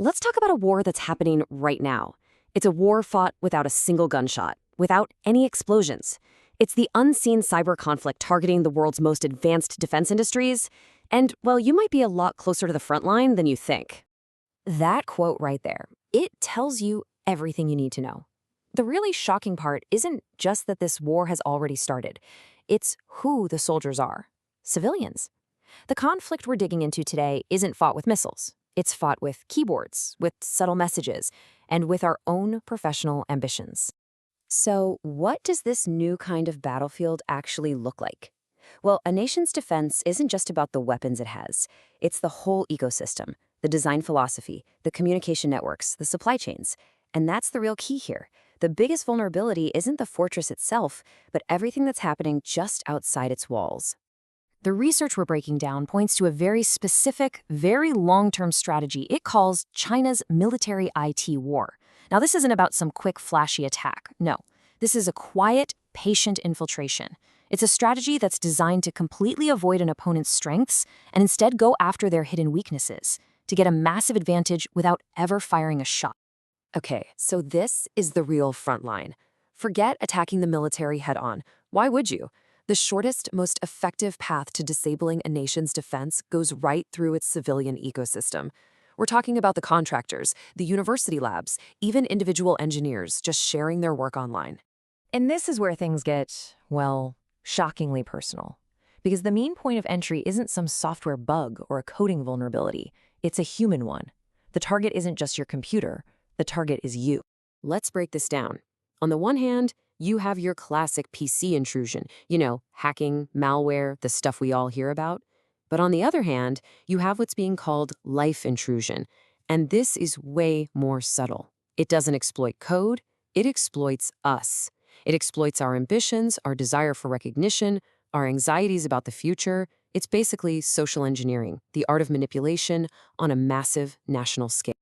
let's talk about a war that's happening right now. It's a war fought without a single gunshot, without any explosions. It's the unseen cyber conflict targeting the world's most advanced defense industries. And, well, you might be a lot closer to the front line than you think. That quote right there, it tells you everything you need to know. The really shocking part isn't just that this war has already started. It's who the soldiers are. Civilians. The conflict we're digging into today isn't fought with missiles. It's fought with keyboards, with subtle messages, and with our own professional ambitions. So, what does this new kind of battlefield actually look like? Well, a nation's defense isn't just about the weapons it has. It's the whole ecosystem, the design philosophy, the communication networks, the supply chains. And that's the real key here. The biggest vulnerability isn't the fortress itself, but everything that's happening just outside its walls. The research we're breaking down points to a very specific, very long-term strategy it calls China's military IT war. Now, this isn't about some quick, flashy attack. No, this is a quiet, patient infiltration. It's a strategy that's designed to completely avoid an opponent's strengths and instead go after their hidden weaknesses, to get a massive advantage without ever firing a shot. Okay, so this is the real front line. Forget attacking the military head-on. Why would you? The shortest, most effective path to disabling a nation's defense goes right through its civilian ecosystem. We're talking about the contractors, the university labs, even individual engineers just sharing their work online. And this is where things get, well, shockingly personal. Because the main point of entry isn't some software bug or a coding vulnerability. It's a human one. The target isn't just your computer. The target is you. Let's break this down. On the one hand, you have your classic PC intrusion, hacking, malware, the stuff we all hear about. But on the other hand, you have what's being called life intrusion. And this is way more subtle. It doesn't exploit code, it exploits us. It exploits our ambitions, our desire for recognition, our anxieties about the future. It's basically social engineering, the art of manipulation on a massive national scale.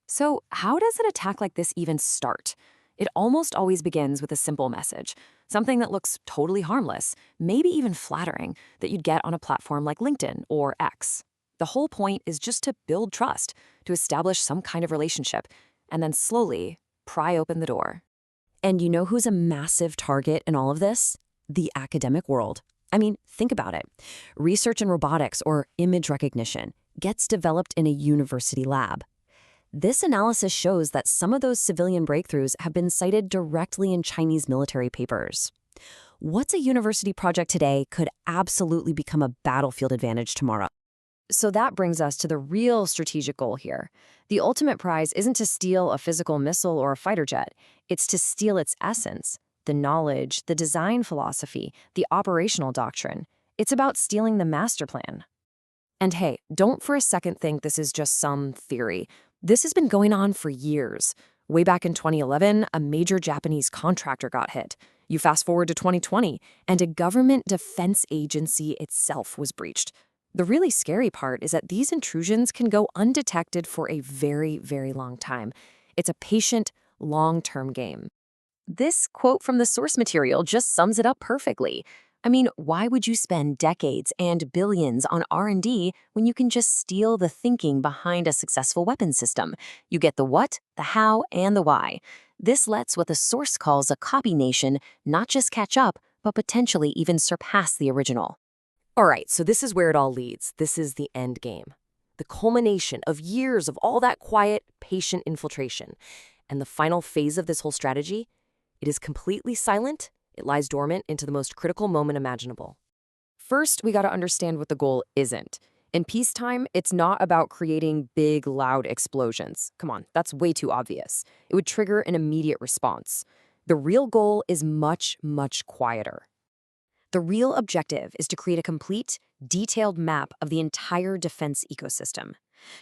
So how does an attack like this even start? It almost always begins with a simple message, something that looks totally harmless, maybe even flattering, that you'd get on a platform like LinkedIn or X. The whole point is just to build trust, to establish some kind of relationship, and then slowly pry open the door. And you know who's a massive target in all of this? The academic world. I mean, think about it. Research in robotics or image recognition gets developed in a university lab. This analysis shows that some of those civilian breakthroughs have been cited directly in Chinese military papers. What's a university project today could absolutely become a battlefield advantage tomorrow. So that brings us to the real strategic goal here. The ultimate prize isn't to steal a physical missile or a fighter jet. It's to steal its essence, the knowledge, the design philosophy, the operational doctrine. It's about stealing the master plan. And hey, don't for a second think this is just some theory. This has been going on for years. Way back in 2011, a major Japanese contractor got hit. You fast forward to 2020, and a government defense agency itself was breached. The really scary part is that these intrusions can go undetected for a very, very long time. It's a patient, long-term game. This quote from the source material just sums it up perfectly. I mean, why would you spend decades and billions on R&D when you can just steal the thinking behind a successful weapons system? You get the what, the how, and the why. This lets what the source calls a copy nation not just catch up, but potentially even surpass the original. All right, so this is where it all leads. This is the end game. The culmination of years of all that quiet, patient infiltration. And the final phase of this whole strategy? It is completely silent. It lies dormant into the most critical moment imaginable. First, we got to understand what the goal isn't. In peacetime, it's not about creating big, loud explosions. Come on, that's way too obvious. It would trigger an immediate response. The real goal is much, much quieter. The real objective is to create a complete, detailed map of the entire defense ecosystem,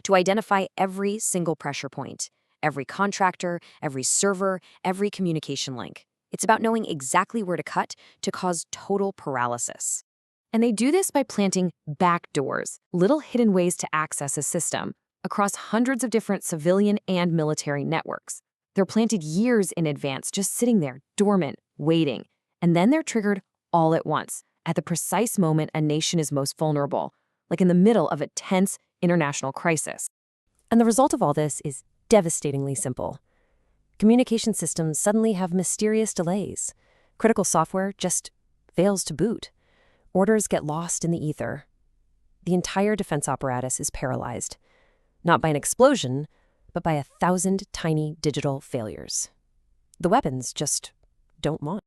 to identify every single pressure point, every contractor, every server, every communication link. It's about knowing exactly where to cut to cause total paralysis. And they do this by planting backdoors, little hidden ways to access a system, across hundreds of different civilian and military networks. They're planted years in advance, just sitting there, dormant, waiting. And then they're triggered all at once, at the precise moment a nation is most vulnerable, like in the middle of a tense international crisis. And the result of all this is devastatingly simple. Communication systems suddenly have mysterious delays. Critical software just fails to boot. Orders get lost in the ether. The entire defense apparatus is paralyzed, not by an explosion, but by 1,000 tiny digital failures. The weapons just don't want.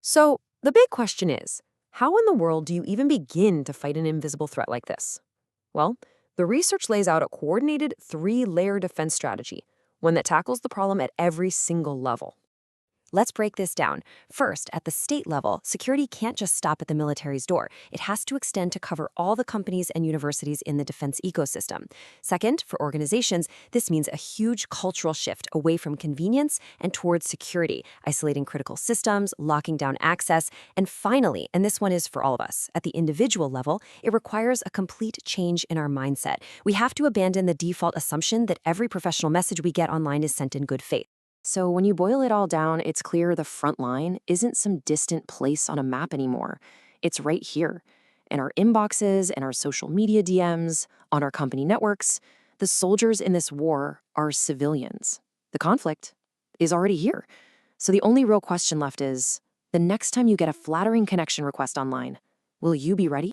So, the big question is, how in the world do you even begin to fight an invisible threat like this? Well, the research lays out a coordinated 3-layer defense strategy, one that tackles the problem at every single level. Let's break this down. First, at the state level, security can't just stop at the military's door. It has to extend to cover all the companies and universities in the defense ecosystem. Second, for organizations, this means a huge cultural shift away from convenience and towards security, isolating critical systems, locking down access, and finally, and this one is for all of us, at the individual level, it requires a complete change in our mindset. We have to abandon the default assumption that every professional message we get online is sent in good faith. So when you boil it all down, it's clear the front line isn't some distant place on a map anymore. It's right here, in our inboxes and our social media DMs, on our company networks. The soldiers in this war are civilians. The conflict is already here. So the only real question left is, the next time you get a flattering connection request online, will you be ready?